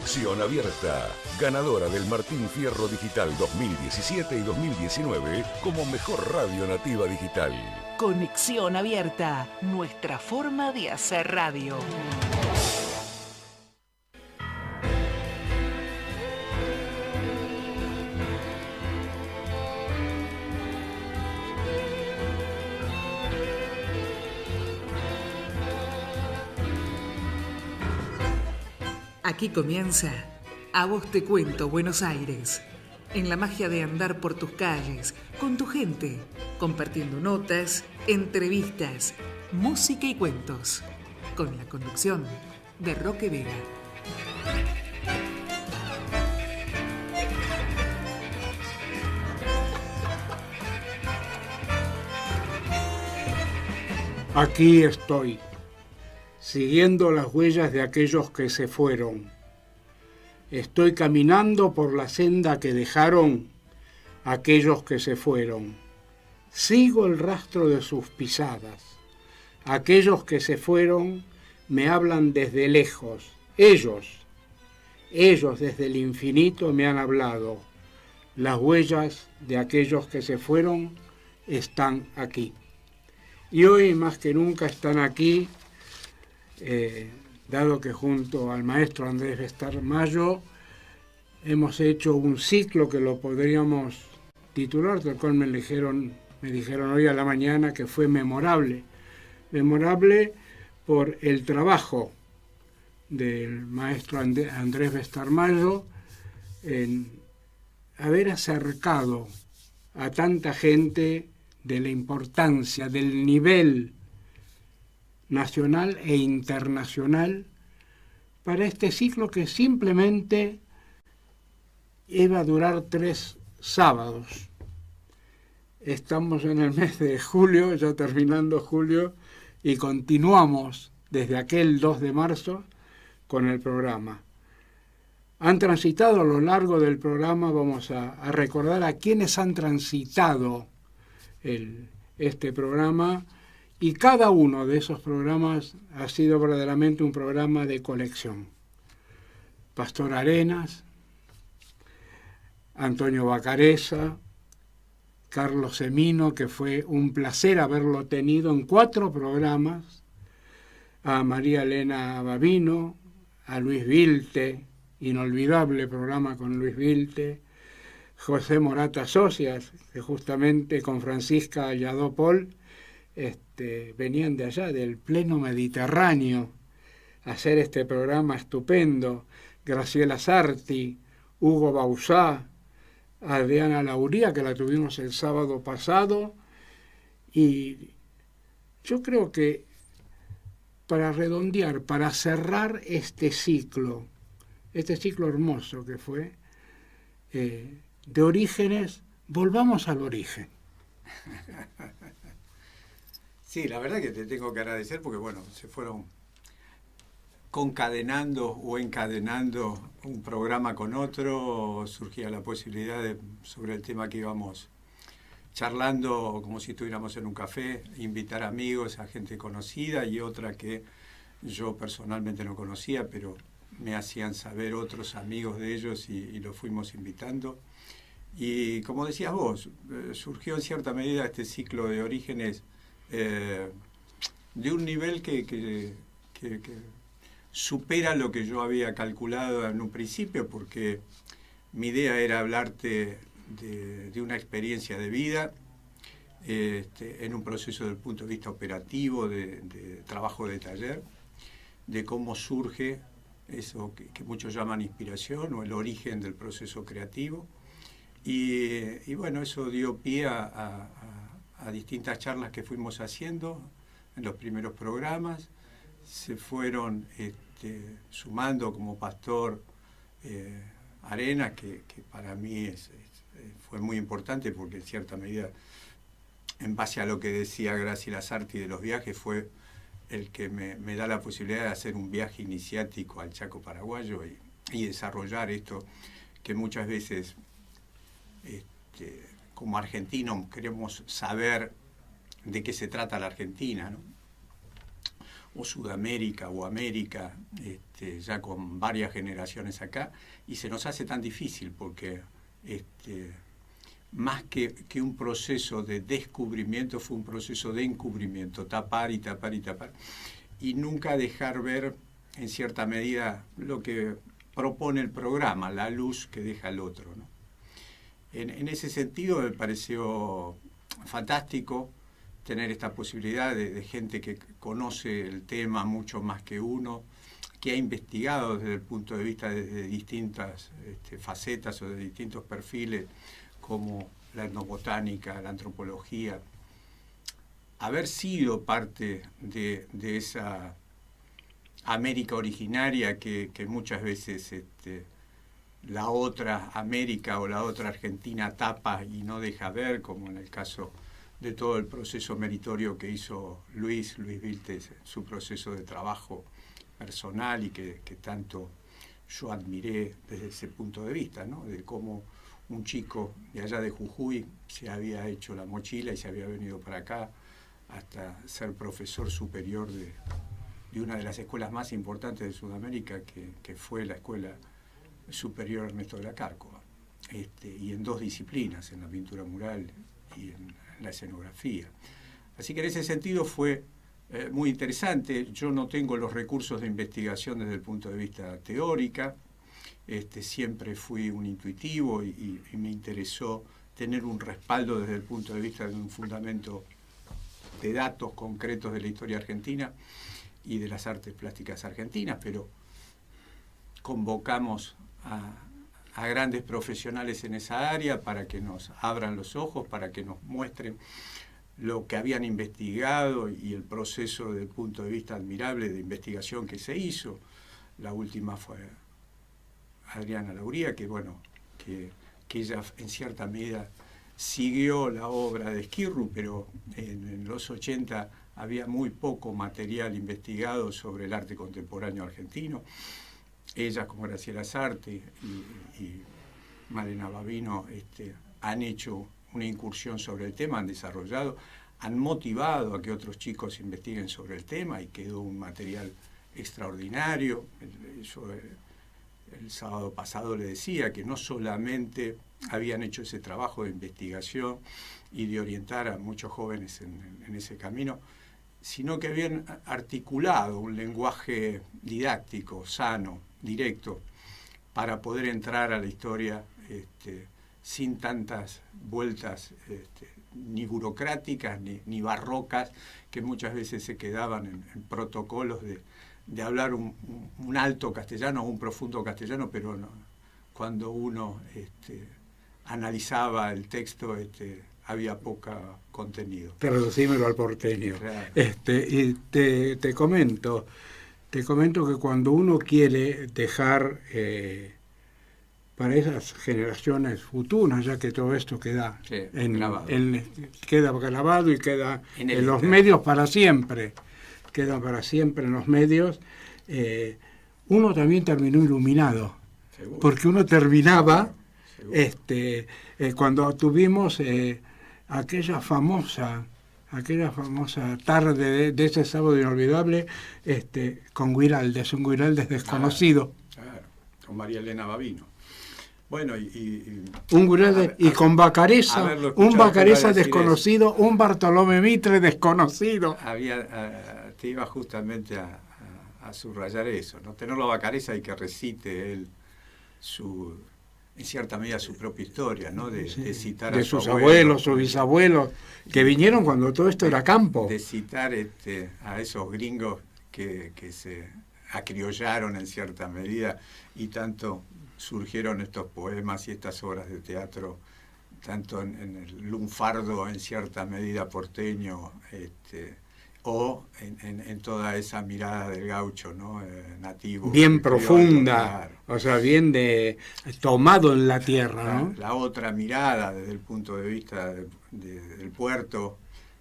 Conexión Abierta, ganadora del Martín Fierro Digital 2017 y 2019 como mejor radio nativa digital. Conexión Abierta, nuestra forma de hacer radio. Aquí comienza A Vos Te Cuento Buenos Aires, en la magia de andar por tus calles, con tu gente, compartiendo notas, entrevistas, música y cuentos, con la conducción de Roque Vega. Aquí estoy, siguiendo las huellas de aquellos que se fueron. Estoy caminando por la senda que dejaron aquellos que se fueron. Sigo el rastro de sus pisadas. Aquellos que se fueron me hablan desde lejos. Ellos desde el infinito me han hablado. Las huellas de aquellos que se fueron están aquí. Y hoy más que nunca están aquí, dado que junto al maestro Andrés Bestarmayo hemos hecho un ciclo que lo podríamos titular, tal cual me dijeron hoy a la mañana que fue memorable por el trabajo del maestro Andrés Bestarmayo en haber acercado a tanta gente de la importancia, del nivel nacional e internacional para este ciclo que simplemente iba a durar 3 sábados. Estamos en el mes de julio, ya terminando julio, y continuamos desde aquel 2 de marzo con el programa. Han transitado a lo largo del programa, vamos a recordar a quienes han transitado este programa, y cada uno de esos programas ha sido verdaderamente un programa de colección. Pastor Arenas, Antonio Bacareza, Carlos Semino, que fue un placer haberlo tenido en 4 programas, a María Elena Babino, a Luis Vilte, inolvidable programa con Luis Vilte, José Morata Socias, que justamente con Francisca Alladó-Pol venían de allá, del pleno Mediterráneo, a hacer este programa estupendo. Graciela Sarti, Hugo Bauzá, Adriana Lauría, que la tuvimos el sábado pasado. Y yo creo que para redondear, para cerrar este ciclo hermoso que fue, de orígenes, volvamos al origen. Sí, la verdad que te tengo que agradecer porque, bueno, se fueron concadenando o encadenando un programa con otro, surgía la posibilidad sobre el tema que íbamos charlando, como si estuviéramos en un café, invitar amigos, a gente conocida, y otra que yo personalmente no conocía, pero me hacían saber otros amigos de ellos y los fuimos invitando. Y como decías vos, surgió en cierta medida este ciclo de orígenes de un nivel que supera lo que yo había calculado en un principio, porque mi idea era hablarte de una experiencia de vida en un proceso desde el punto de vista operativo, de trabajo de taller, de cómo surge eso que muchos llaman inspiración o el origen del proceso creativo. Y bueno, eso dio pie a distintas charlas que fuimos haciendo en los primeros programas. Se fueron sumando como pastor Arenas, que para mí fue muy importante porque en cierta medida, en base a lo que decía Graciela Sarti de los viajes, fue el que me da la posibilidad de hacer un viaje iniciático al Chaco paraguayo y desarrollar esto que muchas veces como argentinos queremos saber de qué se trata la Argentina, ¿no? o Sudamérica o América, ya con varias generaciones acá, y se nos hace tan difícil porque más que un proceso de descubrimiento, fue un proceso de encubrimiento, tapar y tapar y tapar, y nunca dejar ver en cierta medida lo que propone el programa, la luz que deja el otro, ¿no? En ese sentido me pareció fantástico tener esta posibilidad de gente que conoce el tema mucho más que uno, que ha investigado desde el punto de vista de distintas facetas o de distintos perfiles, como la etnobotánica, la antropología. Haber sido parte de esa América originaria que muchas veces la otra América o la otra Argentina tapa y no deja ver, como en el caso de todo el proceso meritorio que hizo Luis Viltes, su proceso de trabajo personal y que tanto yo admiré desde ese punto de vista, ¿no? De cómo un chico de allá de Jujuy se había hecho la mochila y se había venido para acá hasta ser profesor superior de una de las escuelas más importantes de Sudamérica, que fue la Escuela Superior Ernesto de la Cárcova, y en 2 disciplinas, en la pintura mural y en la escenografía. Así que en ese sentido fue muy interesante. Yo no tengo los recursos de investigación desde el punto de vista teórica, siempre fui un intuitivo y me interesó tener un respaldo desde el punto de vista de un fundamento de datos concretos de la historia argentina y de las artes plásticas argentinas, pero convocamos a grandes profesionales en esa área para que nos abran los ojos, para que nos muestren lo que habían investigado y el proceso desde el punto de vista admirable de investigación que se hizo. La última fue Adriana Lauría, que ella en cierta medida siguió la obra de Schirru, pero en los 80 había muy poco material investigado sobre el arte contemporáneo argentino. Ellas, como Graciela Sarte y Malena Babino, han hecho una incursión sobre el tema, han desarrollado, han motivado a que otros chicos investiguen sobre el tema y quedó un material extraordinario. Yo el sábado pasado le decía que no solamente habían hecho ese trabajo de investigación y de orientar a muchos jóvenes en ese camino, sino que habían articulado un lenguaje didáctico, sano, directo, para poder entrar a la historia sin tantas vueltas ni burocráticas ni barrocas, que muchas veces se quedaban en protocolos de hablar un alto castellano o un profundo castellano, pero no, cuando uno analizaba el texto había poco contenido. Traducímelo al porteño. Claro. Y te comento que cuando uno quiere dejar para esas generaciones futuras, ya que todo esto queda grabado. Queda grabado y queda en los internet. medios para siempre, queda para siempre en los medios, uno también terminó iluminado. Seguro. Porque uno terminaba, cuando tuvimos aquella famosa tarde de ese sábado inolvidable, con Guiraldes, un Guiraldes desconocido. Claro, con María Elena Babino. Bueno, un Guiraldes, y con Bacareza, un Bacareza desconocido, un Bartolomé Mitre desconocido. Te iba justamente a subrayar eso, ¿no? Tenerlo a Bacareza y que recite él en cierta medida su propia historia, ¿no? De citar de sus abuelos, sus bisabuelos, que vinieron cuando todo esto era campo. De citar a esos gringos que se acriollaron en cierta medida y tanto surgieron estos poemas y estas obras de teatro, tanto en el lunfardo en cierta medida porteño, o en toda esa mirada del gaucho, ¿no? Nativo. Bien profunda, claro. O sea, bien tomado en la tierra, ¿no? La otra mirada desde el punto de vista del puerto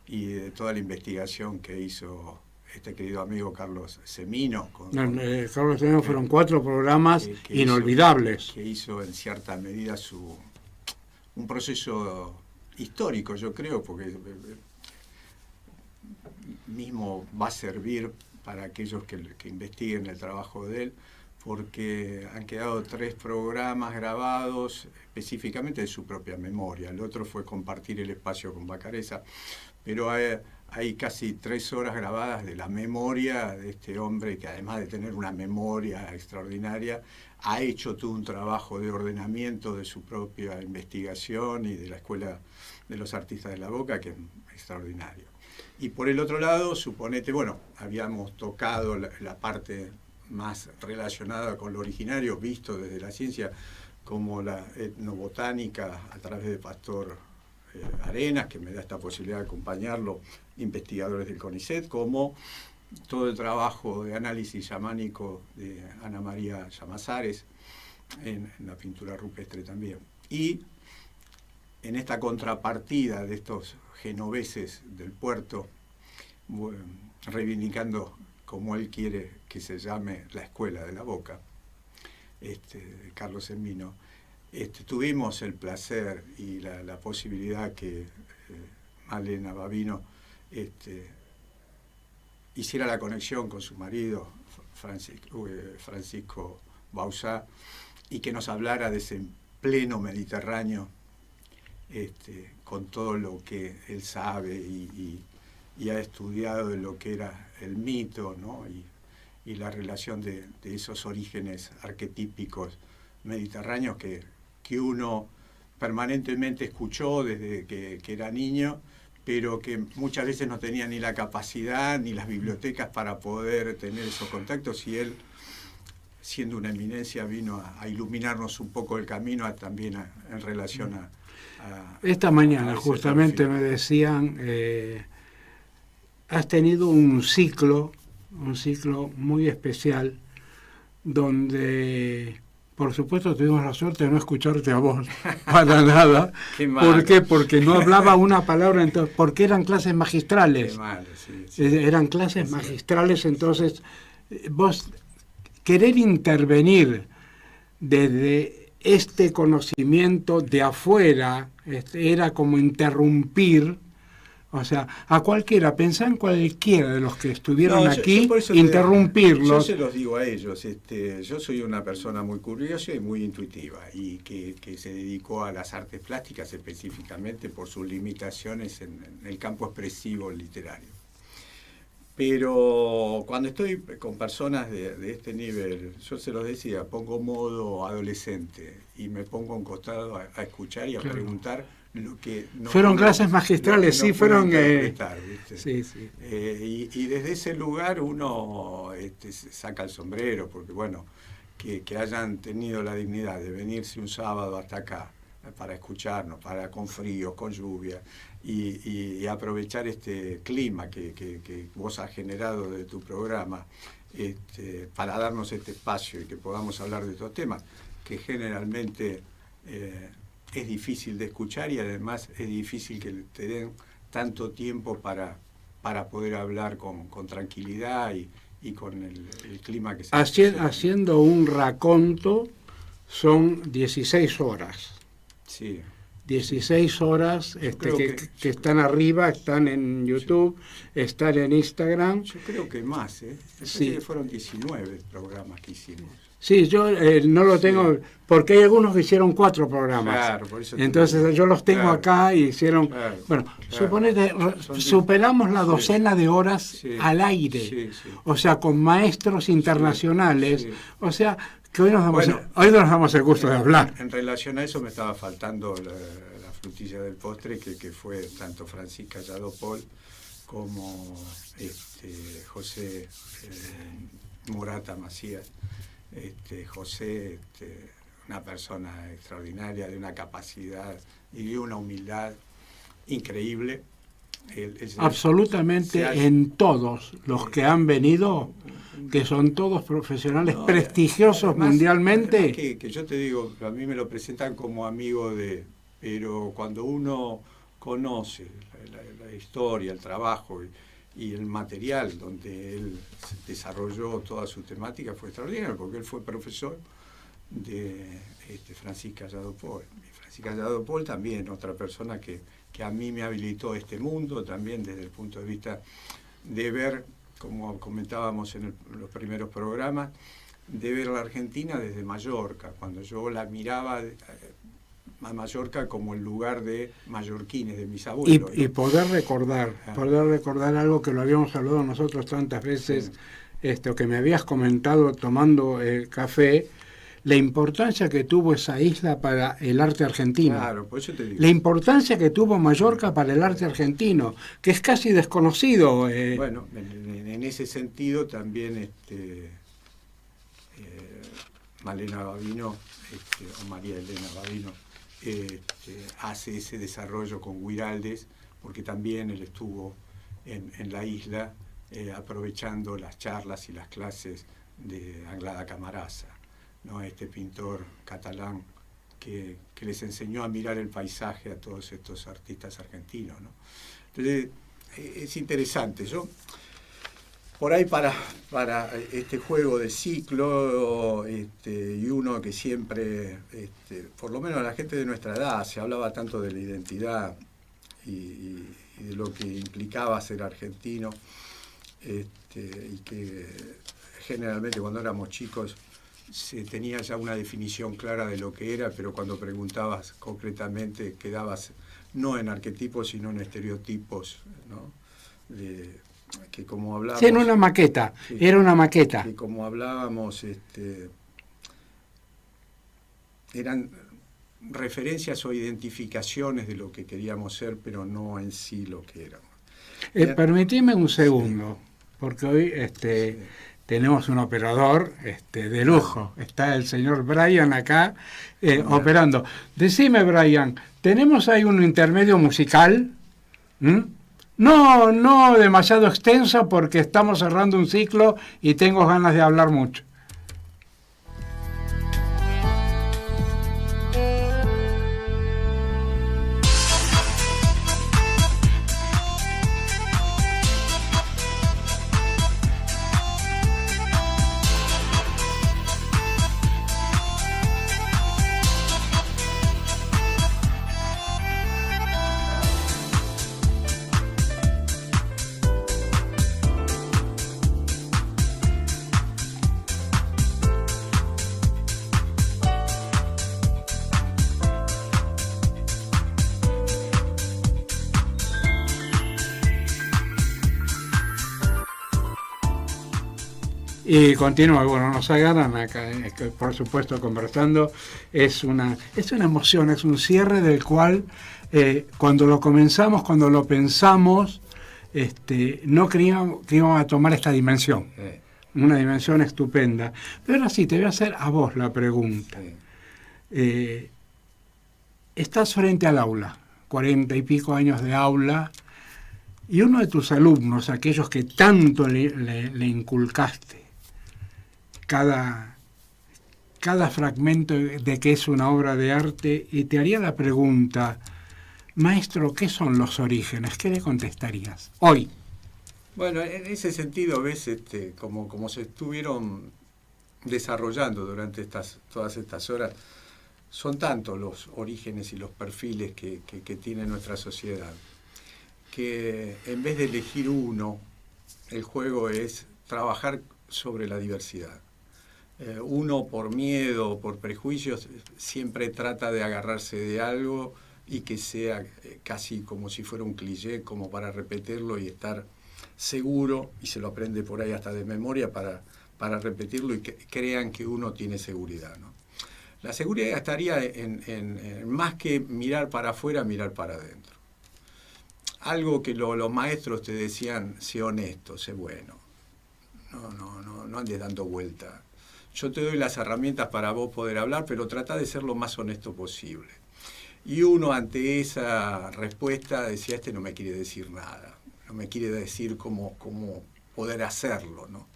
y de toda la investigación que hizo este querido amigo Carlos Semino. Carlos Semino fueron 4 programas que inolvidables. Que hizo en cierta medida un proceso histórico, yo creo, porque mismo va a servir para aquellos que investiguen el trabajo de él, porque han quedado 3 programas grabados específicamente de su propia memoria. El otro fue compartir el espacio con Bacareza, pero hay casi 3 horas grabadas de la memoria de este hombre que, además de tener una memoria extraordinaria, ha hecho todo un trabajo de ordenamiento de su propia investigación y de la Escuela de los Artistas de la Boca, que es extraordinario. Y por el otro lado, suponete, bueno, habíamos tocado la parte más relacionada con lo originario, visto desde la ciencia, como la etnobotánica a través de Pastor Arenas, que me da esta posibilidad de acompañarlo, investigadores del CONICET, como todo el trabajo de análisis chamánico de Ana María Llamazares en la pintura rupestre también. Y en esta contrapartida de estos genoveses del puerto, reivindicando como él quiere que se llame la Escuela de la Boca, Carlos Emmino, tuvimos el placer y la posibilidad que Malena Babino hiciera la conexión con su marido, Francisco Bauzá, y que nos hablara de ese pleno Mediterráneo, con todo lo que él sabe y ha estudiado de lo que era el mito, ¿no? y la relación de esos orígenes arquetípicos mediterráneos que uno permanentemente escuchó desde que era niño, pero que muchas veces no tenía ni la capacidad ni las bibliotecas para poder tener esos contactos, y él, siendo una eminencia, vino a iluminarnos un poco el camino también en relación a esta mañana justamente me decían, has tenido un ciclo muy especial, donde por supuesto tuvimos la suerte de no escucharte a vos para nada. ¿Por qué? Porque no hablaba una palabra, entonces, porque eran clases magistrales. Qué malo, sí. Eran clases magistrales, entonces vos querer intervenir desde este conocimiento de afuera, era como interrumpir. O sea, a cualquiera, pensá en cualquiera de los que estuvieron aquí, interrumpirlos. Yo se los digo a ellos, yo soy una persona muy curiosa y muy intuitiva, y que se dedicó a las artes plásticas específicamente por sus limitaciones en el campo expresivo literario. Pero cuando estoy con personas de este nivel, yo se los decía, pongo modo adolescente y me pongo a un costado a escuchar y a preguntar lo que no fueron clases magistrales, sí, fueron sí. Y desde ese lugar uno saca el sombrero, porque bueno, que hayan tenido la dignidad de venirse un sábado hasta acá para escucharnos, con frío, con lluvia, y aprovechar este clima que vos has generado de tu programa, para darnos este espacio y que podamos hablar de estos temas que generalmente es difícil de escuchar, y además es difícil que te den tanto tiempo para poder hablar con tranquilidad y con el clima que se haciendo un raconto, son 16 horas. Sí. 16 horas que están arriba, están en YouTube, están en Instagram. Yo creo que más, Sí. Que fueron 19 programas que hicimos. Sí, yo no lo tengo, porque hay algunos que hicieron 4 programas. Claro, por eso entonces yo los tengo acá y hicieron... Claro, bueno, suponete, superamos la docena de horas al aire. Sí. O sea, con maestros internacionales. Sí. O sea, que hoy nos damos el gusto de hablar. En relación a eso me estaba faltando la frutilla del postre, que fue tanto Francisca Yadopol como José Murata Macías. José, una persona extraordinaria, de una capacidad y de una humildad increíble. Absolutamente en todos los que han venido, que son todos profesionales prestigiosos además, mundialmente. Además que yo te digo, a mí me lo presentan como amigo pero cuando uno conoce la historia, el trabajo y el material donde él desarrolló toda su temática, fue extraordinario, porque él fue profesor de Francisca Yadopol. Francisca Yadopol también, otra persona que a mí me habilitó este mundo, también desde el punto de vista de ver como comentábamos en los primeros programas, de ver la Argentina desde Mallorca, cuando yo la miraba a Mallorca como el lugar de mallorquines, de mis abuelos. Y poder recordar algo que lo habíamos hablado nosotros tantas veces, esto que me habías comentado tomando café, la importancia que tuvo esa isla para el arte argentino. Claro, por eso te digo. La importancia que tuvo Mallorca para el arte argentino, que es casi desconocido. Bueno, en ese sentido también Malena Babino, o María Elena Babino, hace ese desarrollo con Guiraldes, porque también él estuvo en la isla aprovechando las charlas y las clases de Anglada Camarasa, ¿no? Este pintor catalán que les enseñó a mirar el paisaje a todos estos artistas argentinos, ¿no? Entonces, es interesante. Yo, por ahí para este juego de ciclo, y uno que siempre, por lo menos la gente de nuestra edad, se hablaba tanto de la identidad y de lo que implicaba ser argentino, y que generalmente cuando éramos chicos se tenía ya una definición clara de lo que era, pero cuando preguntabas concretamente quedabas no en arquetipos sino en estereotipos, ¿no? Que como hablábamos... Sí, era una maqueta, sí, era una maqueta. Que como hablábamos, eran referencias o identificaciones de lo que queríamos ser, pero no en sí lo que éramos. Permitime un segundo, sí, porque hoy sí, tenemos un operador de lujo. Está el señor Brian acá operando. Decime, Brian, ¿tenemos ahí un intermedio musical? No demasiado extenso porque estamos cerrando un ciclo y tengo ganas de hablar mucho. Y continúa, bueno, nos agarran acá, por supuesto, conversando. Es una emoción, es un cierre del cual, cuando lo comenzamos, cuando lo pensamos, no creíamos que íbamos a tomar esta dimensión. Una dimensión estupenda. Pero ahora sí, te voy a hacer a vos la pregunta. Estás frente al aula, 40 y pico años de aula, y uno de tus alumnos, aquellos que tanto le inculcaste, cada fragmento de que es una obra de arte, y te haría la pregunta, maestro, ¿qué son los orígenes? ¿Qué le contestarías hoy? Bueno, en ese sentido, ves, como se estuvieron desarrollando durante todas estas horas, son tantos los orígenes y los perfiles que tiene nuestra sociedad, que en vez de elegir uno, el juego es trabajar sobre la diversidad. Uno por miedo, por prejuicios, siempre trata de agarrarse de algo y que sea casi como si fuera un cliché, como para repetirlo y estar seguro, y se lo aprende por ahí hasta de memoria para repetirlo y que crean que uno tiene seguridad, ¿no? La seguridad estaría en más que mirar para afuera, mirar para adentro. Algo que los maestros te decían, sé honesto, sé bueno. No andes dando vuelta. Yo te doy las herramientas para vos poder hablar, pero trata de ser lo más honesto posible. Y uno ante esa respuesta decía, no me quiere decir nada, no me quiere decir cómo poder hacerlo, ¿no?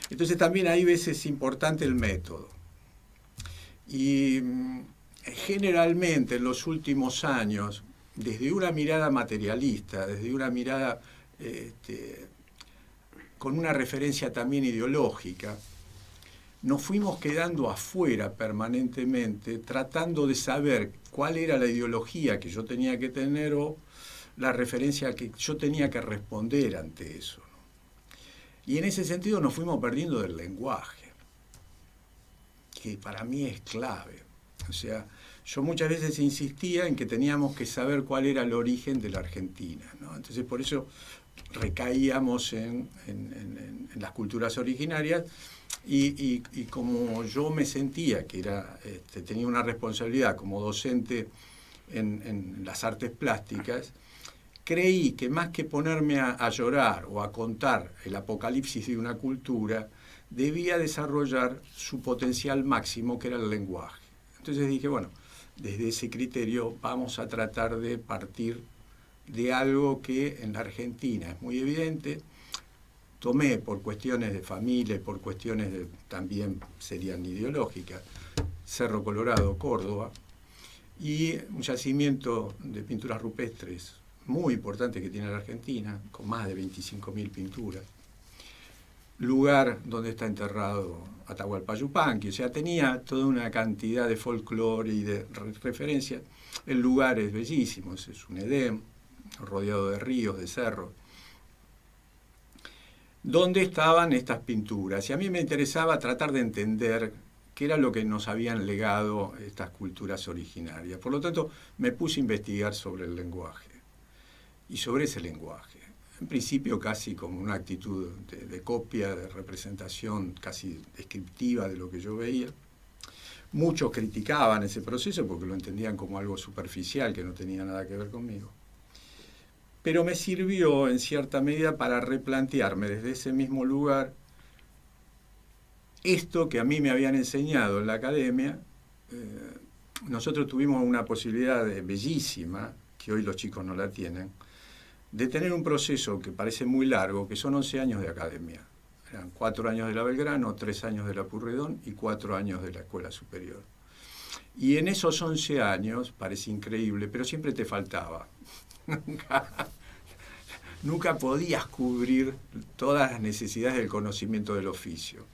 Entonces también ahí ves es importante el método. Y generalmente en los últimos años, desde una mirada materialista, desde una mirada con una referencia también ideológica, nos fuimos quedando afuera permanentemente, tratando de saber cuál era la ideología que yo tenía que tener o la referencia que yo tenía que responder ante eso, ¿no? Y en ese sentido nos fuimos perdiendo del lenguaje, que para mí es clave. O sea, yo muchas veces insistía en que teníamos que saber cuál era el origen de la Argentina, ¿no? Entonces, por eso recaíamos en las culturas originarias y como yo me sentía que tenía una responsabilidad como docente en las artes plásticas, creí que más que ponerme a llorar o a contar el apocalipsis de una cultura, debía desarrollar su potencial máximo, que era el lenguaje. Entonces dije, bueno, desde ese criterio vamos a tratar de partir de algo que en la Argentina es muy evidente. Tomé por cuestiones de familia, por cuestiones también serían ideológicas, Cerro Colorado, Córdoba, y un yacimiento de pinturas rupestres muy importante que tiene la Argentina, con más de 25.000 pinturas. Lugar donde está enterrado Atahualpa Yupanqui, o sea, tenía toda una cantidad de folclore y de referencias. El lugar es bellísimo, es un Edén, rodeado de ríos, de cerros, donde estaban estas pinturas. Y a mí me interesaba tratar de entender qué era lo que nos habían legado estas culturas originarias. Por lo tanto, me puse a investigar sobre el lenguaje y sobre ese lenguaje. En principio casi como una actitud de copia, de representación casi descriptiva de lo que yo veía. Muchos criticaban ese proceso porque lo entendían como algo superficial que no tenía nada que ver conmigo. Pero me sirvió en cierta medida para replantearme desde ese mismo lugar esto que a mí me habían enseñado en la academia. Nosotros tuvimos una posibilidad bellísima, que hoy los chicos no la tienen, de tener un proceso que parece muy largo, que son 11 años de academia. Eran 4 años de la Belgrano, 3 años de la Pueyrredón y 4 años de la Escuela Superior. Y en esos 11 años, parece increíble, pero siempre te faltaba. Nunca podías cubrir todas las necesidades del conocimiento del oficio.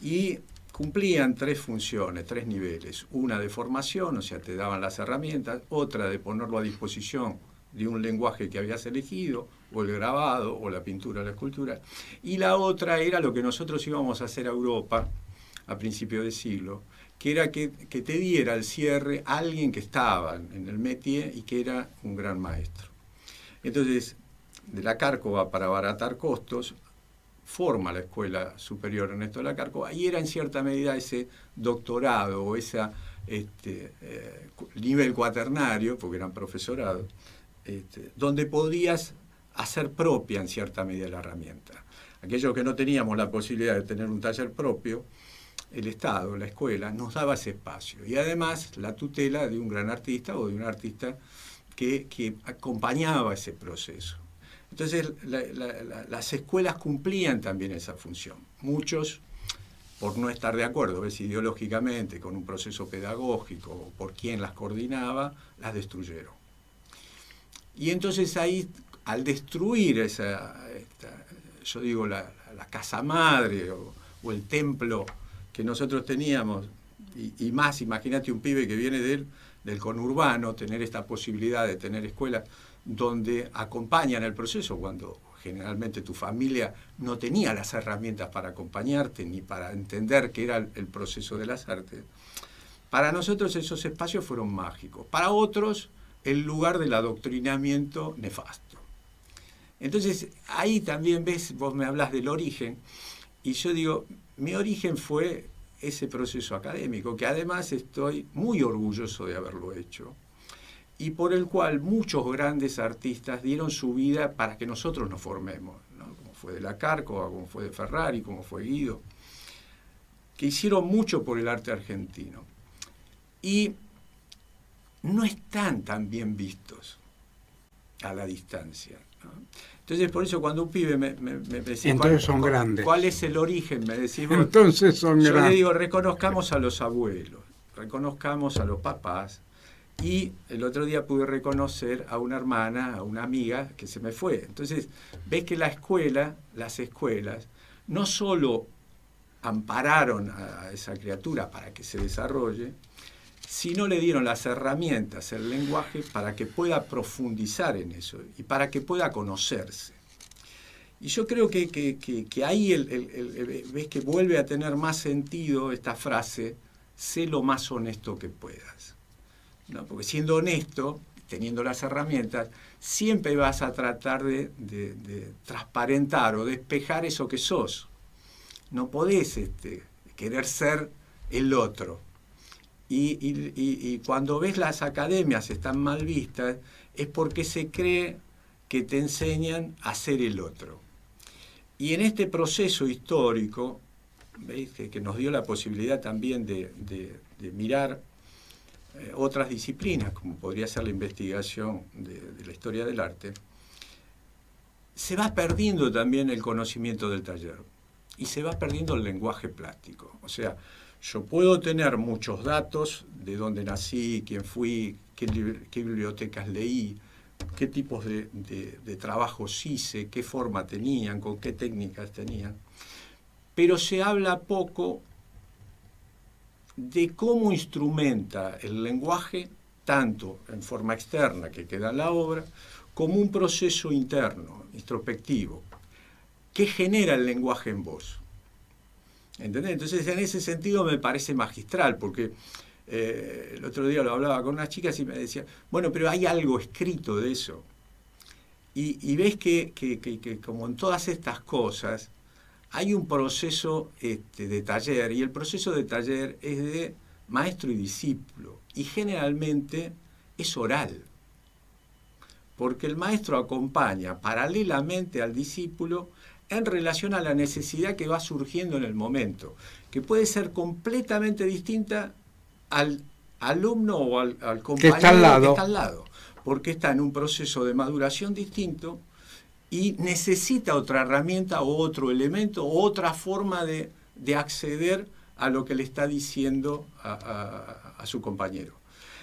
Y cumplían 3 funciones, 3 niveles. Una de formación, o sea, te daban las herramientas. Otra de ponerlo a disposición de un lenguaje que habías elegido, o el grabado, o la pintura, o la escultura. Y la otra era lo que nosotros íbamos a hacer a Europa a principios de siglo, que era que te diera el cierre a alguien que estaba en el métier y que era un gran maestro. Entonces, de la Cárcova, para abaratar costos, forma la Escuela Superior Ernesto de la Cárcova, y era en cierta medida ese doctorado o ese nivel cuaternario, porque eran profesorados, donde podías hacer propia en cierta medida la herramienta. Aquellos que no teníamos la posibilidad de tener un taller propio, el Estado, la escuela, nos daba ese espacio. Y además la tutela de un gran artista o de un artista que acompañaba ese proceso. Entonces las escuelas cumplían también esa función. Muchos, por no estar de acuerdo, ¿ves?, ideológicamente, con un proceso pedagógico o por quien las coordinaba, las destruyeron. Y entonces ahí, al destruir yo digo, la casa madre o el templo que nosotros teníamos, y más, imagínate un pibe que viene del conurbano, tener esta posibilidad de tener escuelas donde acompañan el proceso, cuando generalmente tu familia no tenía las herramientas para acompañarte ni para entender qué era el proceso de las artes. Para nosotros esos espacios fueron mágicos. Para otros, el lugar del adoctrinamiento nefasto. Entonces, ahí también ves, vos me hablas del origen, y yo digo, mi origen fue ese proceso académico, que además estoy muy orgulloso de haberlo hecho, y por el cual muchos grandes artistas dieron su vida para que nosotros nos formemos, ¿no? Como fue de la Cárcova, como fue de Ferrari, como fue Guido, que hicieron mucho por el arte argentino. Y no están tan bien vistos a la distancia, ¿no? Entonces, por eso cuando un pibe me decía, entonces son grandes. ¿Cuál es el origen? Me decís vos. Entonces son yo grandes. le digo, reconozcamos a los abuelos, reconozcamos a los papás. Y el otro día pude reconocer a una hermana, a una amiga que se me fue. Entonces, ves que las escuelas, no solo ampararon a esa criatura para que se desarrolle, sino le dieron las herramientas, el lenguaje, para que pueda profundizar en eso y para que pueda conocerse. Y yo creo que ahí ves que vuelve a tener más sentido esta frase, sé lo más honesto que puedas, ¿no? Porque siendo honesto, teniendo las herramientas, siempre vas a tratar de transparentar o despejar eso que sos. No podés querer ser el otro. Y cuando ves las academias están mal vistas, es porque se cree que te enseñan a ser el otro. Y en este proceso histórico, ¿veis? Que nos dio la posibilidad también de mirar otras disciplinas, como podría ser la investigación de la historia del arte, se va perdiendo también el conocimiento del taller y se va perdiendo el lenguaje plástico. O sea, yo puedo tener muchos datos de dónde nací, quién fui, qué bibliotecas leí, qué tipos de trabajos hice, qué forma tenían, con qué técnicas tenían, pero se habla poco de cómo instrumenta el lenguaje, tanto en forma externa que queda en la obra, como un proceso interno, introspectivo, que genera el lenguaje en vos. ¿Entendés? Entonces, en ese sentido me parece magistral, porque el otro día lo hablaba con unas chicas y me decían, bueno, pero hay algo escrito de eso. Y ves que como en todas estas cosas, hay un proceso de taller, y el proceso de taller es de maestro y discípulo, y generalmente es oral, porque el maestro acompaña paralelamente al discípulo en relación a la necesidad que va surgiendo en el momento, que puede ser completamente distinta al alumno o al compañero que está al lado, porque está en un proceso de maduración distinto y necesita otra herramienta o otro elemento o otra forma de acceder a lo que le está diciendo a su compañero.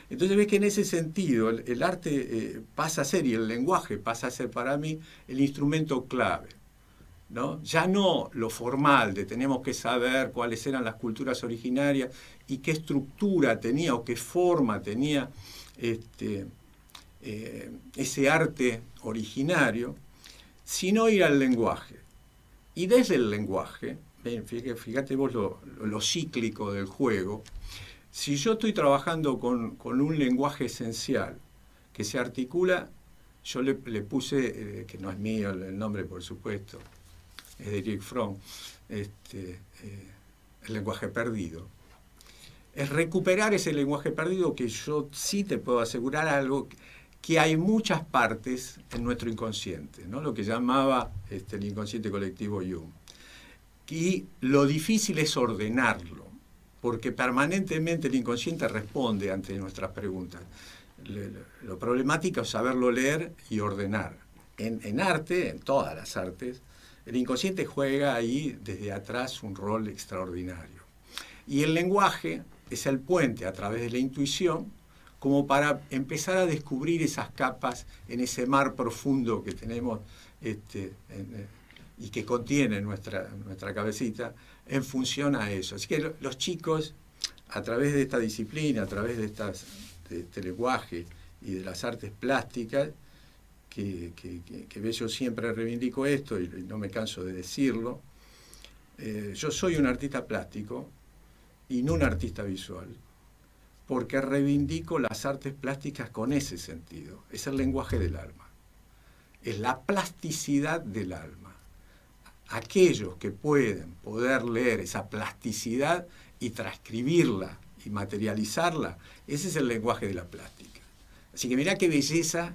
Entonces ves que en ese sentido el arte pasa a ser, y el lenguaje pasa a ser para mí el instrumento clave, ¿no? Ya no lo formal de tenemos que saber cuáles eran las culturas originarias y qué estructura tenía o qué forma tenía ese arte originario, sino ir al lenguaje. Y desde el lenguaje, fíjate vos lo cíclico del juego, si yo estoy trabajando con un lenguaje esencial que se articula, yo le puse, que no es mío el nombre por supuesto, es de Erich Fromm, el lenguaje perdido. Es recuperar ese lenguaje perdido, que yo sí te puedo asegurar algo, que hay muchas partes en nuestro inconsciente, ¿no? Lo que llamaba el inconsciente colectivo Jung. Y lo difícil es ordenarlo, porque permanentemente el inconsciente responde ante nuestras preguntas. Lo problemático es saberlo leer y ordenar. En arte, en todas las artes, el inconsciente juega ahí desde atrás un rol extraordinario. Y el lenguaje es el puente a través de la intuición como para empezar a descubrir esas capas en ese mar profundo que tenemos y que contiene nuestra cabecita en función a eso. Así que los chicos, a través de esta disciplina, a través de este lenguaje y de las artes plásticas, que yo siempre reivindico esto y no me canso de decirlo, yo soy un artista plástico y no un artista visual, porque reivindico las artes plásticas con ese sentido. Es el lenguaje del alma, es la plasticidad del alma. Aquellos que pueden poder leer esa plasticidad y transcribirla y materializarla, ese es el lenguaje de la plástica. Así que mirá qué belleza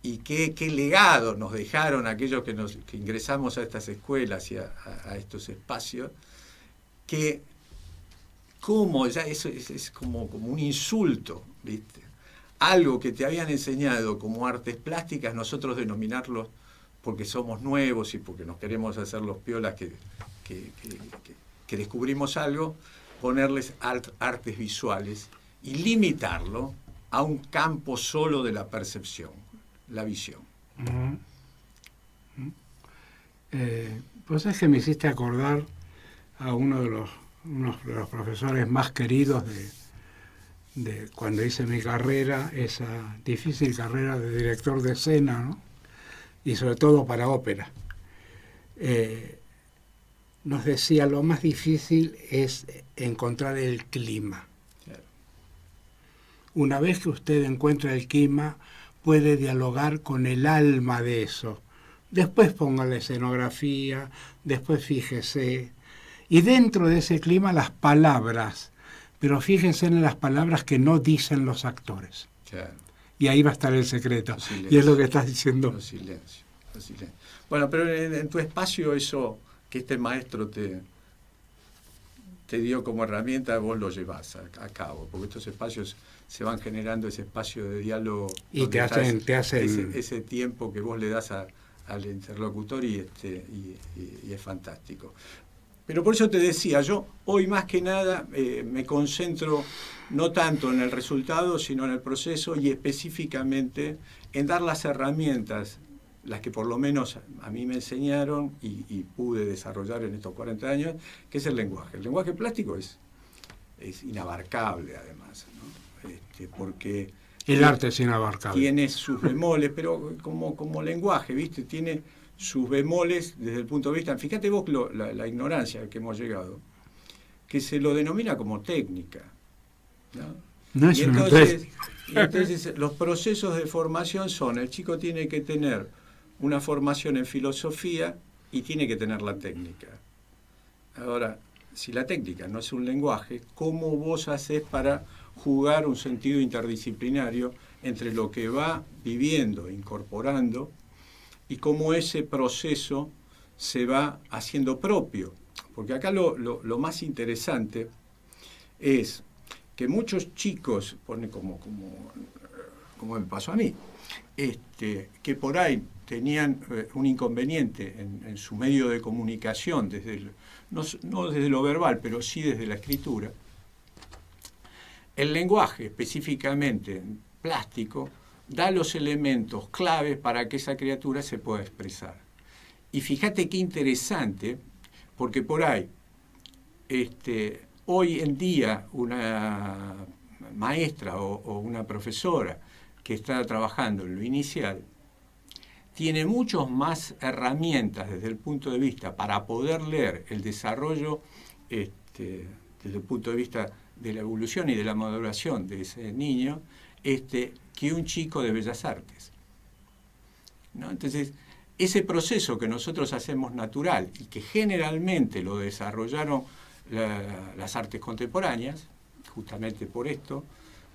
y qué legado nos dejaron aquellos que ingresamos a estas escuelas y a estos espacios, que como ya eso es como un insulto, ¿viste? Algo que te habían enseñado como artes plásticas, nosotros denominarlos porque somos nuevos y porque nos queremos hacer los piolas que descubrimos algo, ponerles artes visuales y limitarlo a un campo solo de la percepción, la visión. Pues es que me hiciste acordar a uno de los profesores más queridos de cuando hice mi carrera, esa difícil carrera de director de escena, ¿no? Y sobre todo para ópera. nos decía, lo más difícil es encontrar el clima. Claro. Una vez que usted encuentra el clima, puede dialogar con el alma de eso. Después ponga la escenografía, después fíjese. Y dentro de ese clima las palabras, pero fíjense en las palabras que no dicen los actores. Claro. Y ahí va a estar el secreto. Y es lo que estás diciendo. Los silencios. Bueno, pero en tu espacio eso que este maestro te dio como herramienta, vos lo llevas a cabo, porque estos espacios se van generando, ese espacio de diálogo. Y te hacen ese tiempo que vos le das al interlocutor y es fantástico. Pero por eso te decía, yo hoy más que nada me concentro no tanto en el resultado, sino en el proceso y específicamente en dar las herramientas, las que por lo menos a mí me enseñaron y pude desarrollar en estos 40 años, que es el lenguaje. El lenguaje plástico es inabarcable además, ¿no? Porque el arte es inabarcable. Tiene sus bemoles, pero como lenguaje, ¿viste? Tiene sus bemoles desde el punto de vista, fíjate vos la ignorancia a que hemos llegado, que se lo denomina como técnica, ¿no? No es una técnica. Y entonces los procesos de formación son, el chico tiene que tener una formación en filosofía y tiene que tener la técnica. Ahora, si la técnica no es un lenguaje, ¿cómo vos hacés para jugar un sentido interdisciplinario entre lo que va viviendo, incorporando, y cómo ese proceso se va haciendo propio? Porque acá lo más interesante es que muchos chicos, como me pasó a mí, que por ahí tenían un inconveniente en su medio de comunicación, no desde lo verbal, pero sí desde la escritura. El lenguaje, específicamente plástico, da los elementos claves para que esa criatura se pueda expresar. Y fíjate qué interesante, porque por ahí, hoy en día una maestra o una profesora que está trabajando en lo inicial tiene muchas más herramientas desde el punto de vista para poder leer el desarrollo desde el punto de vista de la evolución y de la maduración de ese niño que un chico de Bellas Artes, ¿no? Entonces, ese proceso que nosotros hacemos natural y que generalmente lo desarrollaron las artes contemporáneas, justamente por esto,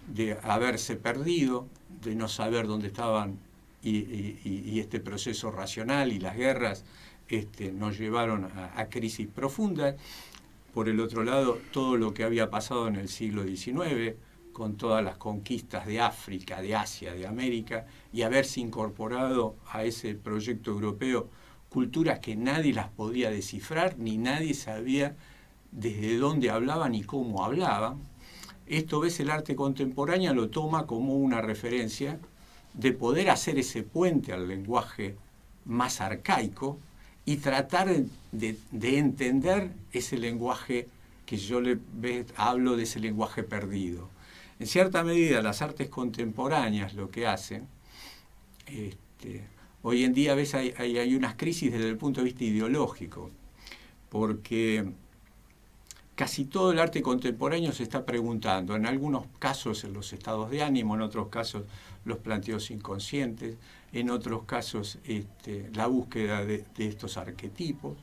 de haberse perdido, de no saber dónde estaban, y este proceso racional y las guerras nos llevaron a crisis profundas. Por el otro lado, todo lo que había pasado en el siglo XIX, con todas las conquistas de África, de Asia, de América, y haberse incorporado a ese proyecto europeo culturas que nadie las podía descifrar, ni nadie sabía desde dónde hablaban y cómo hablaban. Esto, ves, el arte contemporáneo lo toma como una referencia de poder hacer ese puente al lenguaje más arcaico y tratar de entender ese lenguaje que yo hablo de ese lenguaje perdido. En cierta medida, las artes contemporáneas lo que hacen, hoy en día ves hay unas crisis desde el punto de vista ideológico, porque casi todo el arte contemporáneo se está preguntando, en algunos casos en los estados de ánimo, en otros casos los planteos inconscientes, en otros casos la búsqueda de estos arquetipos.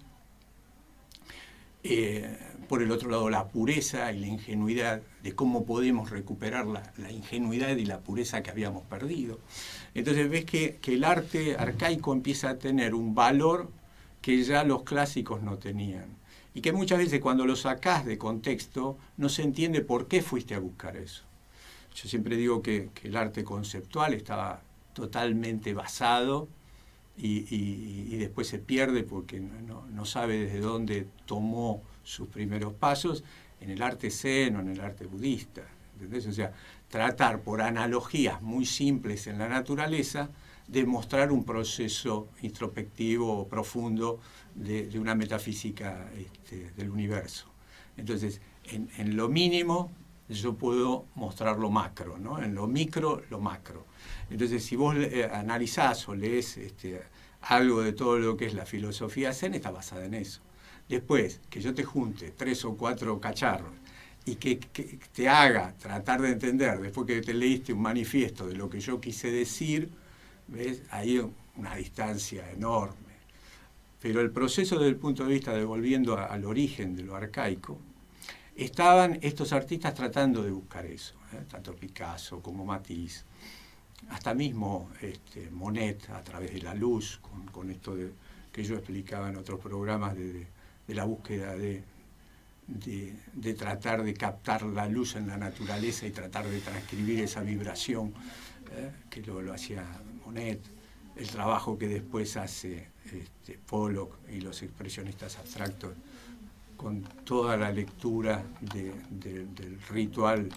Por el otro lado, la pureza y la ingenuidad, de cómo podemos recuperar la ingenuidad y la pureza que habíamos perdido. Entonces ves que el arte arcaico empieza a tener un valor que ya los clásicos no tenían. Y que muchas veces cuando lo sacás de contexto no se entiende por qué fuiste a buscar eso. Yo siempre digo que el arte conceptual estaba totalmente basado y después se pierde porque no sabe desde dónde tomó sus primeros pasos en el arte zen o en el arte budista. ¿Entendés? O sea, tratar por analogías muy simples en la naturaleza de mostrar un proceso introspectivo profundo de una metafísica del universo. Entonces, en lo mínimo yo puedo mostrar lo macro, ¿no? En lo micro, lo macro. Entonces, si vos analizás o lees algo de todo lo que es la filosofía zen está basada en eso. Después, que yo te junte 3 o 4 cacharros y que te haga tratar de entender, después que te leíste un manifiesto de lo que yo quise decir, ¿ves? Hay una distancia enorme. Pero el proceso desde el punto de vista de volviendo al origen de lo arcaico, estaban estos artistas tratando de buscar eso, tanto Picasso como Matisse, hasta mismo Monet a través de la luz, con esto que yo explicaba en otros programas de la búsqueda de tratar de captar la luz en la naturaleza y tratar de transcribir esa vibración, que lo hacía Monet, el trabajo que después hace Pollock y los expresionistas abstractos con toda la lectura del ritual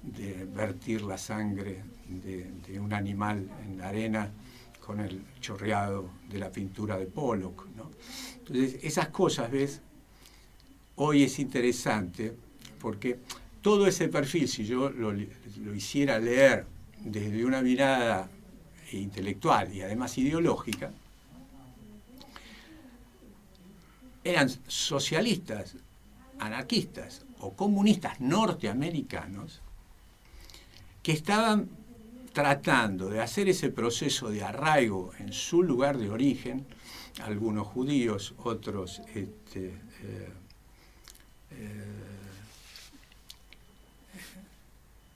de vertir la sangre de un animal en la arena con el chorreado de la pintura de Pollock, ¿no? Entonces, esas cosas, ¿ves? Hoy es interesante porque todo ese perfil, si yo lo hiciera leer desde una mirada intelectual y además ideológica, eran socialistas, anarquistas o comunistas norteamericanos que estaban tratando de hacer ese proceso de arraigo en su lugar de origen, algunos judíos, otros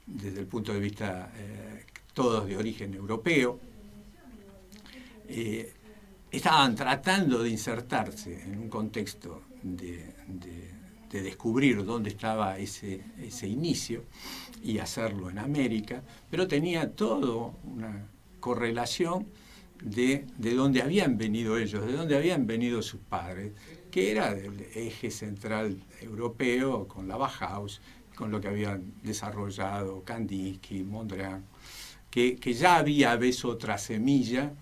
desde el punto de vista todos de origen europeo, estaban tratando de insertarse en un contexto de descubrir dónde estaba ese inicio y hacerlo en América, pero tenía todo una correlación de dónde habían venido ellos, de dónde habían venido sus padres, que era del eje central europeo, con la Bauhaus, con lo que habían desarrollado Kandinsky, Mondrian, que ya había, ves, otra semilla,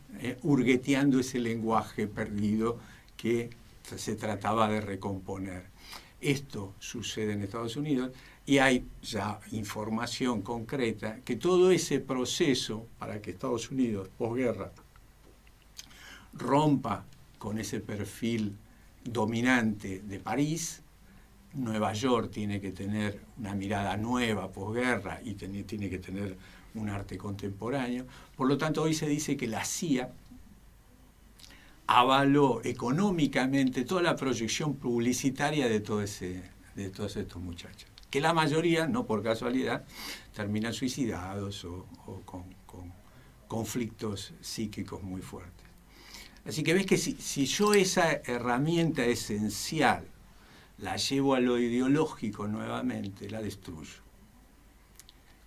hurgueteando ese lenguaje perdido que se trataba de recomponer. Esto sucede en Estados Unidos y hay ya información concreta que todo ese proceso para que Estados Unidos, posguerra, rompa con ese perfil dominante de París, Nueva York tiene que tener una mirada nueva posguerra y tiene que tener un arte contemporáneo. Por lo tanto, hoy se dice que la CIA avaló económicamente toda la proyección publicitaria de todos estos muchachos, que la mayoría, no por casualidad, terminan suicidados o con conflictos psíquicos muy fuertes. Así que ves que si yo esa herramienta esencial la llevo a lo ideológico nuevamente, la destruyo.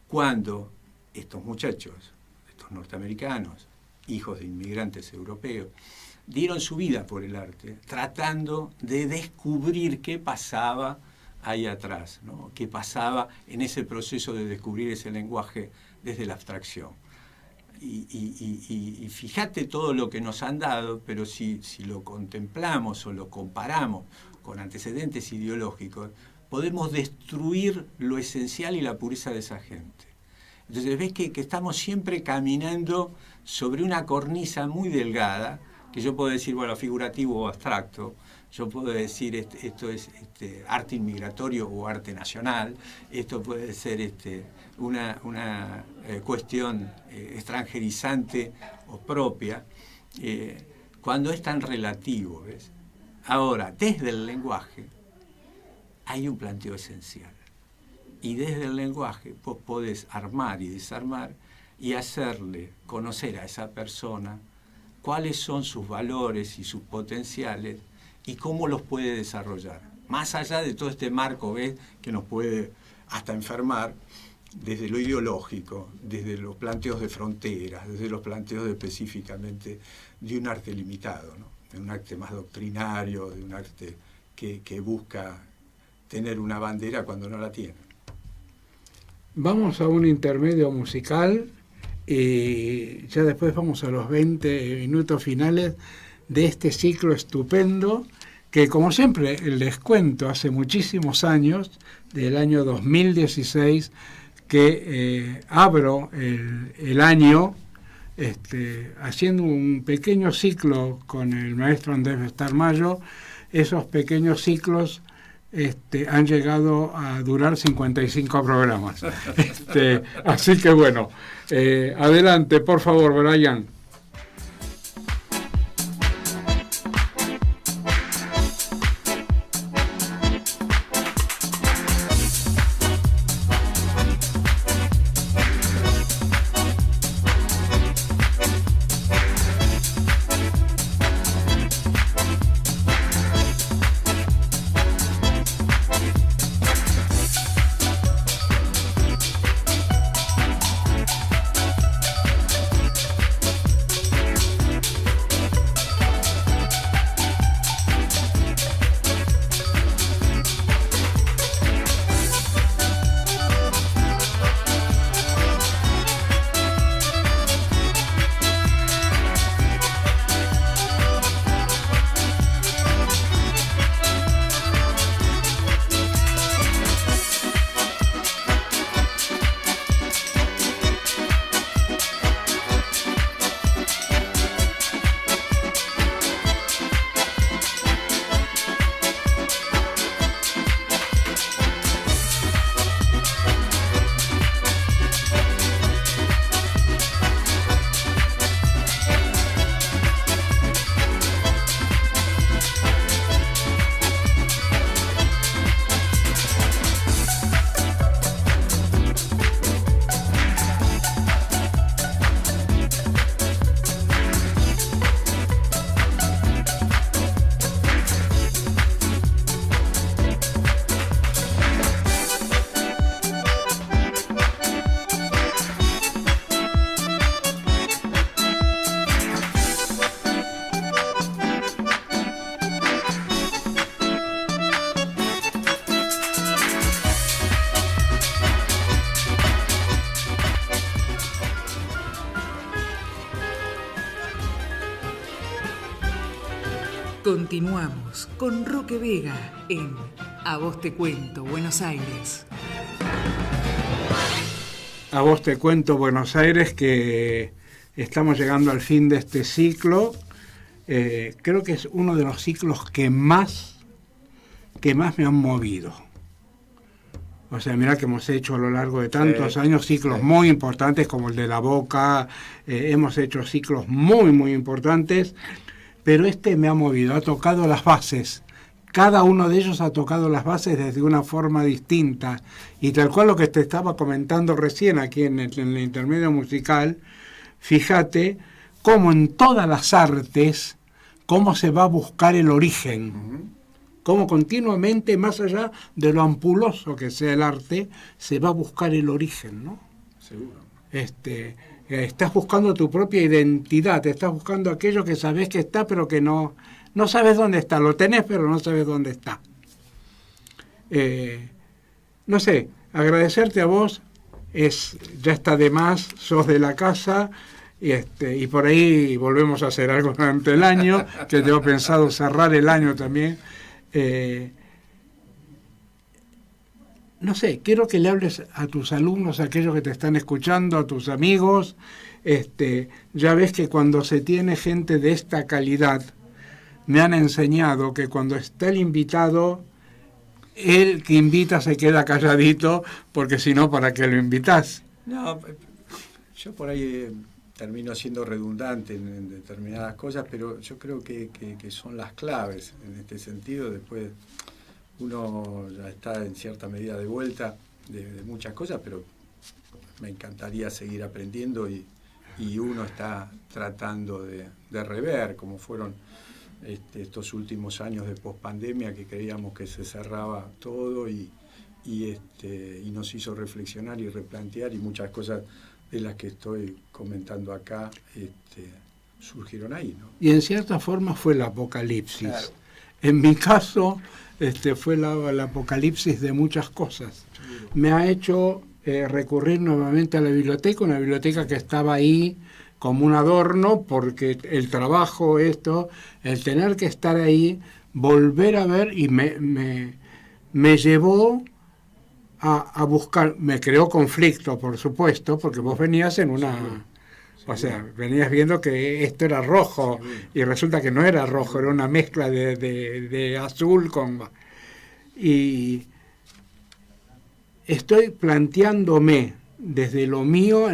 Cuando estos muchachos, estos norteamericanos, hijos de inmigrantes europeos, dieron su vida por el arte, tratando de descubrir qué pasaba ahí atrás, ¿no? Qué pasaba en ese proceso de descubrir ese lenguaje desde la abstracción. Y fíjate todo lo que nos han dado, pero si lo contemplamos o lo comparamos con antecedentes ideológicos, podemos destruir lo esencial y la pureza de esa gente. Entonces ves que estamos siempre caminando sobre una cornisa muy delgada, que yo puedo decir, bueno, figurativo o abstracto, yo puedo decir esto es arte inmigratorio o arte nacional, esto puede ser una cuestión extranjerizante o propia, cuando es tan relativo, ¿ves? Ahora, desde el lenguaje hay un planteo esencial. Y desde el lenguaje vos podés armar y desarmar y hacerle conocer a esa persona cuáles son sus valores y sus potenciales y cómo los puede desarrollar. Más allá de todo este marco, ¿ves?, que nos puede hasta enfermar desde lo ideológico, desde los planteos de fronteras, desde los planteos específicamente de un arte limitado, ¿no?, de un arte más doctrinario, de un arte que busca tener una bandera cuando no la tiene. Vamos a un intermedio musical y ya después vamos a los 20 minutos finales de este ciclo estupendo que, como siempre les cuento, hace muchísimos años, del año 2016, que abro el año haciendo un pequeño ciclo con el maestro Andrés Bestarmayo. Esos pequeños ciclos han llegado a durar 55 programas. Así que bueno, adelante, por favor, Brian. Continuamos con Roque Vega en A Vos Te Cuento, Buenos Aires. A Vos Te Cuento, Buenos Aires, que estamos llegando al fin de este ciclo. Creo que es uno de los ciclos que más me han movido. O sea, mirá que hemos hecho a lo largo de tantos años ciclos muy importantes como el de La Boca, hemos hecho ciclos muy importantes, pero me ha movido, ha tocado las bases. Cada uno de ellos ha tocado las bases desde una forma distinta. Y tal cual lo que te estaba comentando recién aquí en el intermedio musical, fíjate cómo en todas las artes, cómo se va a buscar el origen. Cómo continuamente, más allá de lo ampuloso que sea el arte, se va a buscar el origen, ¿no? Seguro. Estás buscando tu propia identidad, estás buscando aquello que sabes que está, pero que no sabes dónde está. Lo tenés, pero no sabes dónde está. No sé, agradecerte a vos, ya está de más, sos de la casa, y por ahí volvemos a hacer algo durante el año, que tengo pensado cerrar el año también. No sé, quiero que le hables a tus alumnos, a aquellos que te están escuchando, a tus amigos. Ya ves que cuando se tiene gente de esta calidad, me han enseñado que cuando está el invitado, el que invita se queda calladito, porque si no, ¿para qué lo invitas? No, yo por ahí termino siendo redundante en determinadas cosas, pero yo creo que son las claves en este sentido. Después uno ya está en cierta medida de vuelta de muchas cosas, pero me encantaría seguir aprendiendo y uno está tratando de rever cómo fueron estos últimos años de pospandemia, que creíamos que se cerraba todo y nos hizo reflexionar y replantear, y muchas cosas de las que estoy comentando acá surgieron ahí, ¿no? Y en cierta forma fue el apocalipsis. Claro. En mi caso fue el apocalipsis de muchas cosas. Seguro. Me ha hecho recurrir nuevamente a la biblioteca, una biblioteca que estaba ahí como un adorno, porque el trabajo, el tener que estar ahí, volver a ver, y me llevó a buscar, me creó conflicto, por supuesto, porque vos venías en una O sea, venías viendo que esto era rojo, sí, y resulta que no era rojo, era una mezcla de azul con... Y estoy planteándome desde lo mío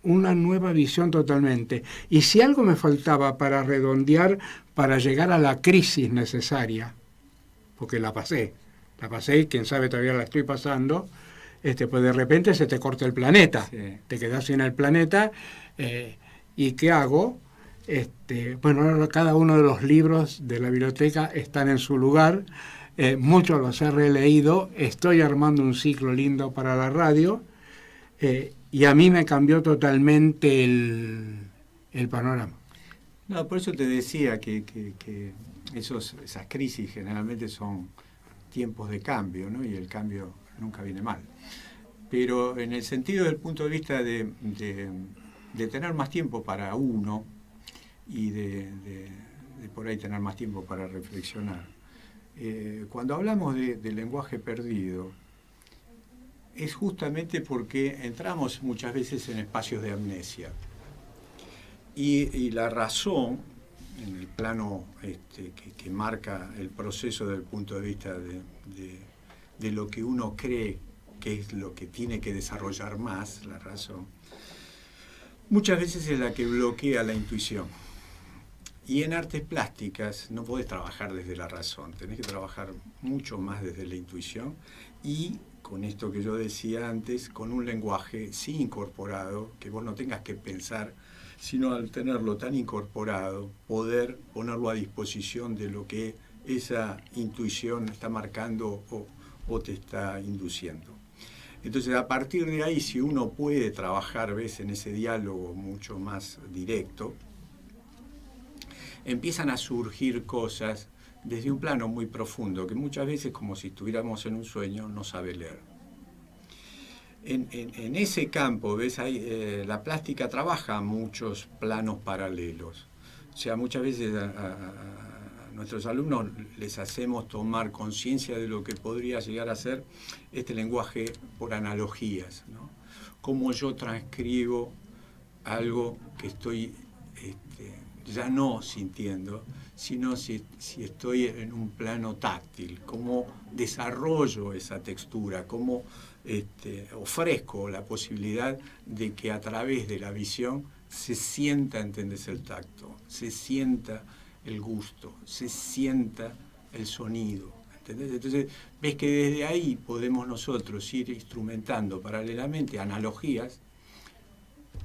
una nueva visión totalmente. Y si algo me faltaba para redondear, para llegar a la crisis necesaria, porque la pasé y quién sabe todavía la estoy pasando, pues de repente se te corta el planeta, sí, te quedas sin el planeta, ¿y qué hago? Bueno, ahora cada uno de los libros de la biblioteca están en su lugar, muchos los he releído, estoy armando un ciclo lindo para la radio, y a mí me cambió totalmente el panorama. No, por eso te decía que esas crisis generalmente son tiempos de cambio, ¿no? Y el cambio nunca viene mal. Pero en el sentido del punto de vista de tener más tiempo para uno y de por ahí tener más tiempo para reflexionar, cuando hablamos de lenguaje perdido, es justamente porque entramos muchas veces en espacios de amnesia. Y la razón, en el plano que marca el proceso desde el punto de vista de lo que uno cree que es lo que tiene que desarrollar más, la razón, muchas veces es la que bloquea la intuición. Y en artes plásticas no podés trabajar desde la razón, tenés que trabajar mucho más desde la intuición y con esto que yo decía antes, con un lenguaje sí incorporado, que vos no tengas que pensar, sino al tenerlo tan incorporado, poder ponerlo a disposición de lo que esa intuición está marcando o te está induciendo. Entonces, a partir de ahí, si uno puede trabajar, ves, en ese diálogo mucho más directo, empiezan a surgir cosas desde un plano muy profundo, que muchas veces, como si estuviéramos en un sueño, no sabe leer. En ese campo, ves, la plástica trabaja muchos planos paralelos. O sea, muchas veces a nuestros alumnos les hacemos tomar conciencia de lo que podría llegar a ser este lenguaje por analogías, ¿no? Cómo yo transcribo algo que estoy ya no sintiendo, sino si estoy en un plano táctil, cómo desarrollo esa textura, cómo ofrezco la posibilidad de que a través de la visión se sienta, ¿entendés?, el tacto, se sienta el gusto, se sienta el sonido, ¿entendés? Entonces, ves que desde ahí podemos nosotros ir instrumentando paralelamente analogías,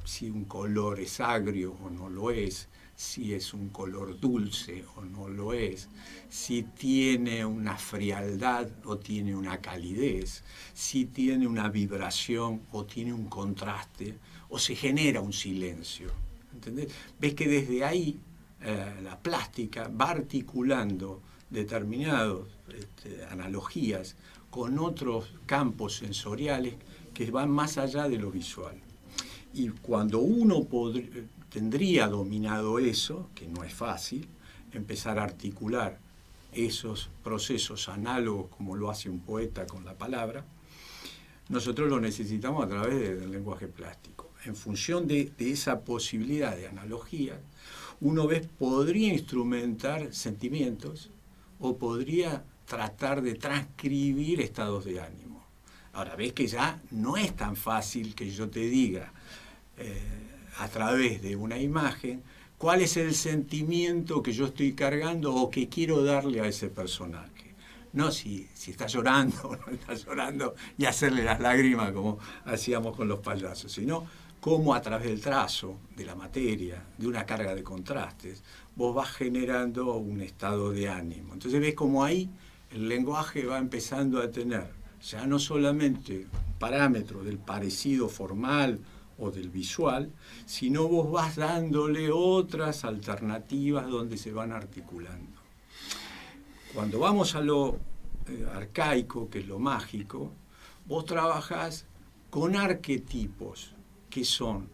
si un color es agrio o no lo es, si es un color dulce o no lo es, si tiene una frialdad o tiene una calidez, si tiene una vibración o tiene un contraste, o se genera un silencio, ¿entendés? Ves que desde ahí la plástica va articulando determinadas analogías con otros campos sensoriales que van más allá de lo visual. Y cuando uno tendría dominado eso, que no es fácil, empezar a articular esos procesos análogos como lo hace un poeta con la palabra, nosotros lo necesitamos a través del lenguaje plástico. En función de esa posibilidad de analogía, uno podría instrumentar sentimientos o podría tratar de transcribir estados de ánimo. Ahora, ves que ya no es tan fácil que yo te diga a través de una imagen cuál es el sentimiento que yo estoy cargando o que quiero darle a ese personaje. No si está llorando o no está llorando y hacerle las lágrimas como hacíamos con los payasos, sino cómo a través del trazo, de la materia, de una carga de contrastes, vos vas generando un estado de ánimo. Entonces ves como ahí el lenguaje va empezando a tener ya no solamente un parámetro del parecido formal o del visual, sino vos vas dándole otras alternativas donde se van articulando. Cuando vamos a lo arcaico, que es lo mágico, vos trabajás con arquetipos, que son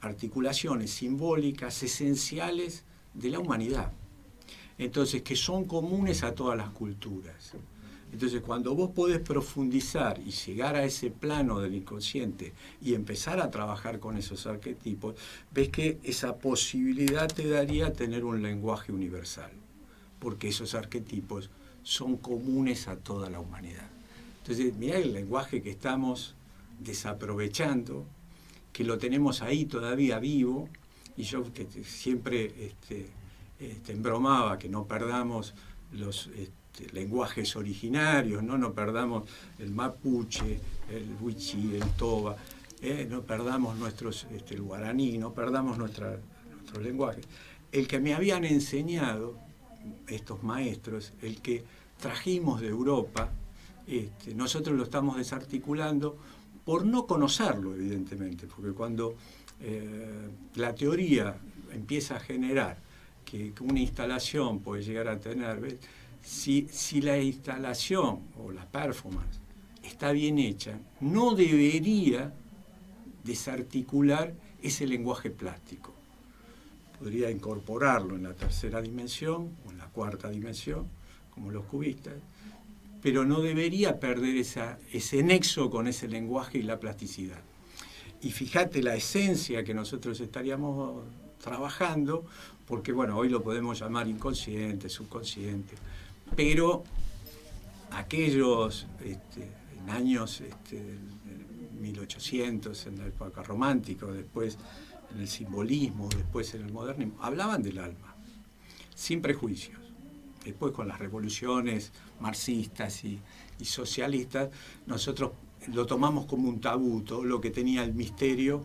articulaciones simbólicas esenciales de la humanidad. Entonces, que son comunes a todas las culturas. Entonces, cuando vos podés profundizar y llegar a ese plano del inconsciente y empezar a trabajar con esos arquetipos, ves que esa posibilidad te daría tener un lenguaje universal, porque esos arquetipos son comunes a toda la humanidad. Entonces, mirá el lenguaje que estamos desaprovechando, que lo tenemos ahí todavía vivo, y yo que siempre embromaba que no perdamos los lenguajes originarios, no perdamos el mapuche, el wichí, el toba, no perdamos el guaraní, no perdamos nuestros lenguajes. El que me habían enseñado estos maestros, el que trajimos de Europa, nosotros lo estamos desarticulando por no conocerlo, evidentemente, porque cuando la teoría empieza a generar que una instalación puede llegar a tener, ¿ves? Si la instalación o la performance está bien hecha, no debería desarticular ese lenguaje plástico. Podría incorporarlo en la tercera dimensión o en la cuarta dimensión, como los cubistas, pero no debería perder ese nexo con ese lenguaje y la plasticidad. Y fíjate la esencia que nosotros estaríamos trabajando, porque bueno, hoy lo podemos llamar inconsciente, subconsciente, pero aquellos en años 1800, en la época romántica, después en el simbolismo, después en el modernismo, hablaban del alma, sin prejuicios. Después con las revoluciones marxistas y socialistas, nosotros lo tomamos como un tabú, todo lo que tenía el misterio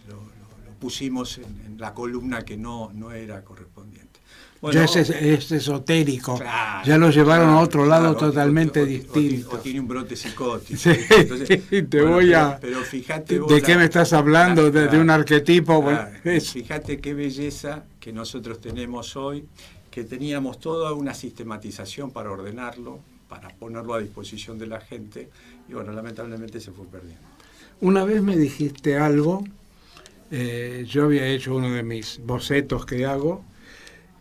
lo pusimos en la columna que no era correspondiente. Bueno, ya es esotérico, claro, ya lo llevaron a otro lado claro, totalmente distinto. O tiene un brote psicótico. Sí, entonces, pero fíjate vos ¿de qué me estás hablando? De un arquetipo. Claro, bueno, fíjate qué belleza que nosotros tenemos hoy, que teníamos toda una sistematización para ordenarlo, para ponerlo a disposición de la gente, y bueno, lamentablemente se fue perdiendo. Una vez me dijiste algo, yo había hecho uno de mis bocetos que hago,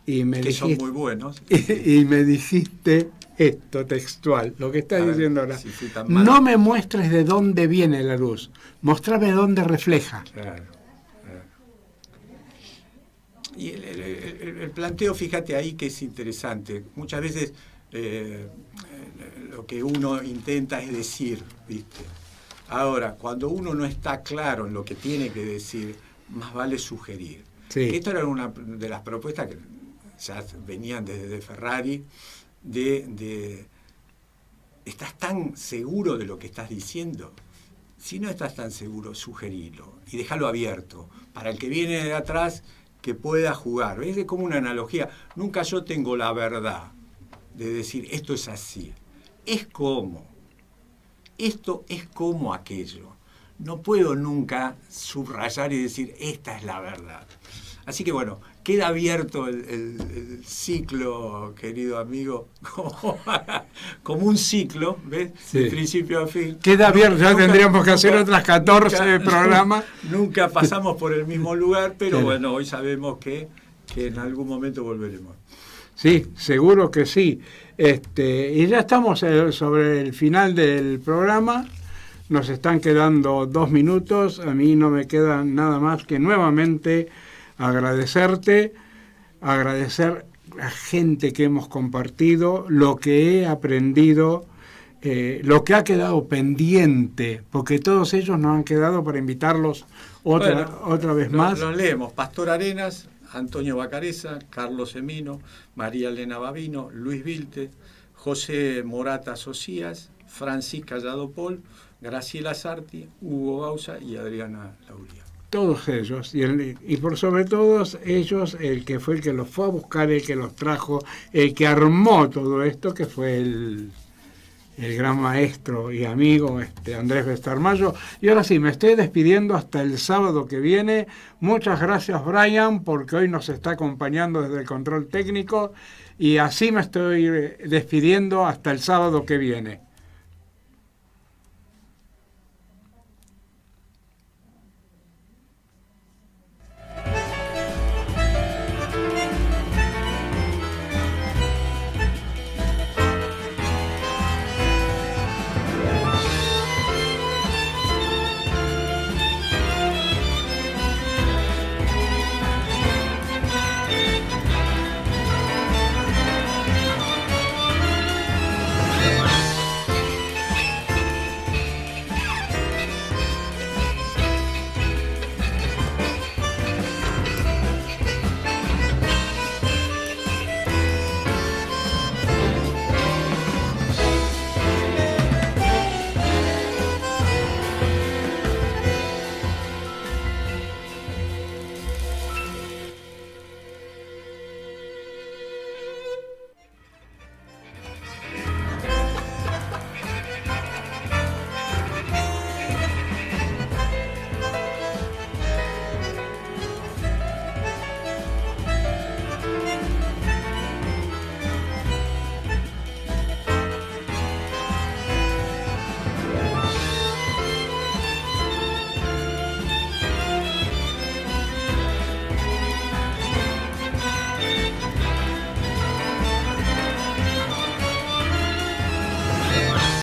y me dijiste, son muy buenos. Y me dijiste esto textual, lo que estás diciendo ahora. Si no me muestres de dónde viene la luz, mostrame dónde refleja. Claro. Y el planteo, fíjate ahí que es interesante. Muchas veces lo que uno intenta es decir, ¿viste? Ahora, cuando uno no está claro en lo que tiene que decir, más vale sugerir. Sí. Esto era una de las propuestas que ya venían desde Ferrari, ¿estás tan seguro de lo que estás diciendo? Si no estás tan seguro, sugerilo y déjalo abierto para el que viene de atrás que pueda jugar. ¿Ves? Es como una analogía. Nunca yo tengo la verdad de decir esto es así. Es como. Esto es como aquello. No puedo nunca subrayar y decir esta es la verdad. Así que bueno, queda abierto el ciclo, querido amigo, como un ciclo, ¿ves? Sí. De principio a fin. Queda abierto, ya tendríamos que hacer otras 14 programas. Nunca pasamos por el mismo lugar, pero sí. Bueno, hoy sabemos que en algún momento volveremos. Sí, seguro que sí. Y ya estamos sobre el final del programa. Nos están quedando 2 minutos. A mí no me queda nada más que nuevamente agradecerte, agradecer a gente que hemos compartido, lo que he aprendido, lo que ha quedado pendiente, porque todos ellos nos han quedado para invitarlos otra vez más. Los leemos: Pastor Arenas, Antonio Bacareza, Carlos Emino, María Elena Babino, Luis Vilte, José Morata Socias, Francisca Yadopol, Graciela Sarti, Hugo Bausa y Adriana Lauría. Todos ellos, y por sobre todos ellos, el que fue el que los fue a buscar, el que los trajo, el que armó todo esto, que fue el gran maestro y amigo Andrés Bestarmayo. Y ahora sí, me estoy despidiendo hasta el sábado que viene. Muchas gracias, Brian, porque hoy nos está acompañando desde el control técnico, y así me estoy despidiendo hasta el sábado que viene.